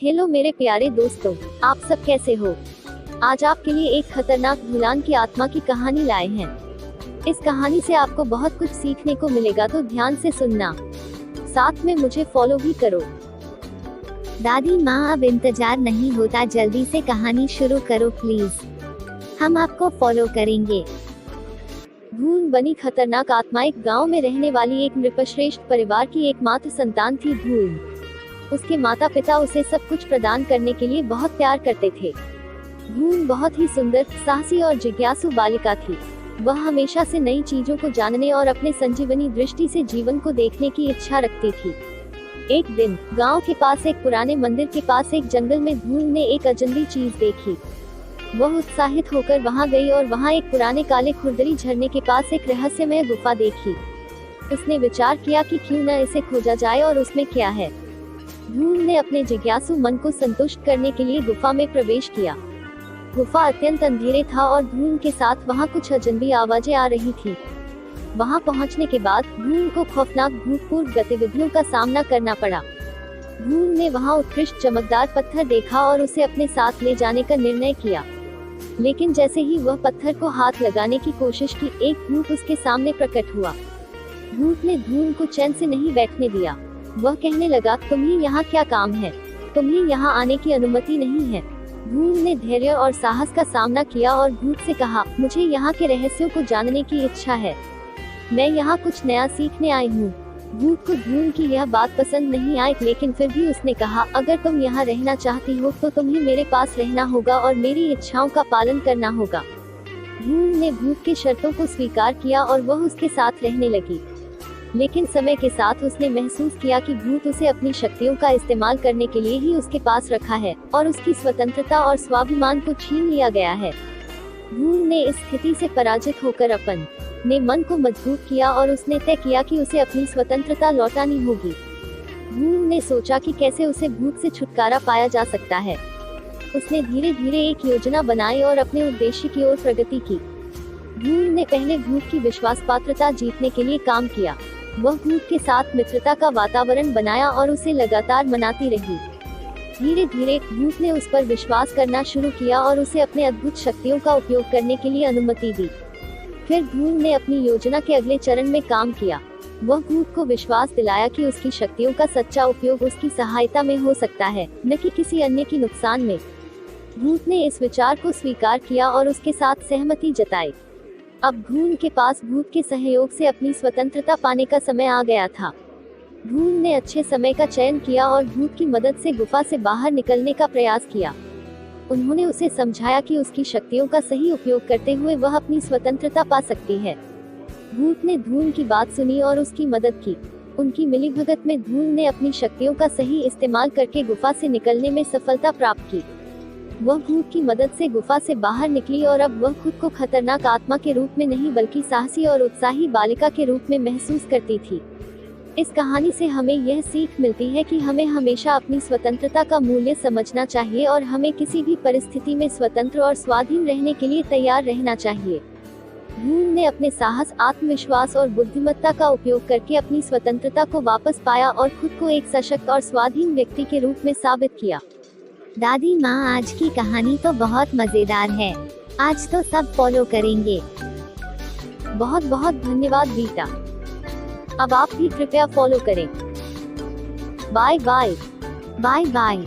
Hello मेरे प्यारे दोस्तों, आप सब कैसे हो। आज आपके लिए एक खतरनाक भूलान की आत्मा की कहानी लाए हैं। इस कहानी से आपको बहुत कुछ सीखने को मिलेगा, तो ध्यान से सुनना, साथ में मुझे फॉलो भी करो। दादी माँ, अब इंतजार नहीं होता, जल्दी से कहानी शुरू करो प्लीज, हम आपको फॉलो करेंगे। भूल बनी खतरनाक आत्मा एक गांव में रहने वाली एक नृपश्रेष्ठ परिवार की एकमात्र संतान थी। भूल, उसके माता पिता उसे सब कुछ प्रदान करने के लिए बहुत प्यार करते थे। भूल बहुत ही सुंदर, साहसी और जिज्ञासु बालिका थी। वह हमेशा से नई चीजों को जानने और अपने संजीवनी दृष्टि से जीवन को देखने की इच्छा रखती थी। एक दिन गांव के पास एक पुराने मंदिर के पास एक जंगल में भूल ने एक अजनबी चीज देखी। वह उत्साहित होकर वहां गई और वहां एक पुराने काले खुरदरी झरने के पास एक रहस्यमय गुफा देखी। उसने विचार किया कि क्यों न इसे खोजा जाए और उसमें क्या है। भूल ने अपने जिज्ञासु मन को संतुष्ट करने के लिए गुफा में प्रवेश किया। गुफा अत्यंत अंधेरे था और भूल के साथ वहां कुछ अजनबी आवाजें आ रही थी। वहां पहुंचने के बाद भूल को खौफनाक भूतपूर्व गतिविधियों का सामना करना पड़ा। भूल ने वहां उत्कृष्ट चमकदार पत्थर देखा और उसे अपने साथ ले जाने का निर्णय किया। लेकिन जैसे ही वह पत्थर को हाथ लगाने की कोशिश की, एक भूत उसके सामने प्रकट हुआ। भूत ने भूल को चैन से नहीं बैठने दिया। वह कहने लगा, तुम्हें यहाँ क्या काम है? तुम्हें यहाँ आने की अनुमति नहीं है। भूल ने धैर्य और साहस का सामना किया और भूत से कहा, मुझे यहाँ के रहस्यों को जानने की इच्छा है। मैं यहाँ कुछ नया सीखने आई हूँ। भूत को भूल की यह बात पसंद नहीं आई, लेकिन फिर भी उसने कहा, अगर तुम यहाँ रहना चाहती हो तो तुम्हें मेरे पास रहना होगा और मेरी इच्छाओं का पालन करना होगा। भूल ने भूत की शर्तों को स्वीकार किया और वह उसके साथ रहने लगी। लेकिन समय के साथ उसने महसूस किया कि भूत उसे अपनी शक्तियों का इस्तेमाल करने के लिए ही उसके पास रखा है और उसकी स्वतंत्रता और स्वाभिमान को छीन लिया गया है। भूल ने इस स्थिति से पराजित होकर अपने मन को मजबूत किया और उसने तय किया कि उसे अपनी स्वतंत्रता लौटानी होगी। भूल ने सोचा कि कैसे उसे भूत से छुटकारा पाया जा सकता है। उसने धीरे धीरे एक योजना बनाई और अपने उद्देश्य की ओर प्रगति की। भूल ने पहले भूत की विश्वासपात्रता जीतने के लिए काम किया। वह भूत के साथ मित्रता का वातावरण बनाया और उसे लगातार मनाती रही। धीरे धीरे भूत ने उस पर विश्वास करना शुरू किया और उसे अपने अद्भुत शक्तियों का उपयोग करने के लिए अनुमति दी। फिर भूल ने अपनी योजना के अगले चरण में काम किया। वह भूत को विश्वास दिलाया कि उसकी शक्तियों का सच्चा उपयोग उसकी सहायता में हो सकता है, न कि किसी अन्य की नुकसान में। भूत ने इस विचार को स्वीकार किया और उसके साथ सहमति जताई। अब भूल के पास भूत के सहयोग से अपनी स्वतंत्रता पाने का समय आ गया था। भूल ने अच्छे समय का चयन किया और भूत की मदद से गुफा से बाहर निकलने का प्रयास किया। उन्होंने उसे समझाया कि उसकी शक्तियों का सही उपयोग करते हुए वह अपनी स्वतंत्रता पा सकती है। भूत ने भूल की बात सुनी और उसकी मदद की। उनकी मिलीभगत में भूल ने अपनी शक्तियों का सही इस्तेमाल करके गुफा से निकलने में सफलता प्राप्त की। वह भूत की मदद से गुफा से बाहर निकली और अब वह खुद को खतरनाक आत्मा के रूप में नहीं, बल्कि साहसी और उत्साही बालिका के रूप में महसूस करती थी। इस कहानी से हमें यह सीख मिलती है कि हमें हमेशा अपनी स्वतंत्रता का मूल्य समझना चाहिए और हमें किसी भी परिस्थिति में स्वतंत्र और स्वाधीन रहने के लिए तैयार रहना चाहिए। भूल ने अपने साहस, आत्मविश्वास और बुद्धिमत्ता का उपयोग करके अपनी स्वतंत्रता को वापस पाया और खुद को एक सशक्त और स्वाधीन व्यक्ति के रूप में साबित किया। दादी माँ, आज की कहानी तो बहुत मजेदार है, आज तो सब फॉलो करेंगे। बहुत बहुत धन्यवाद बेटा। अब आप भी कृपया फॉलो करें। Bye bye. Bye bye.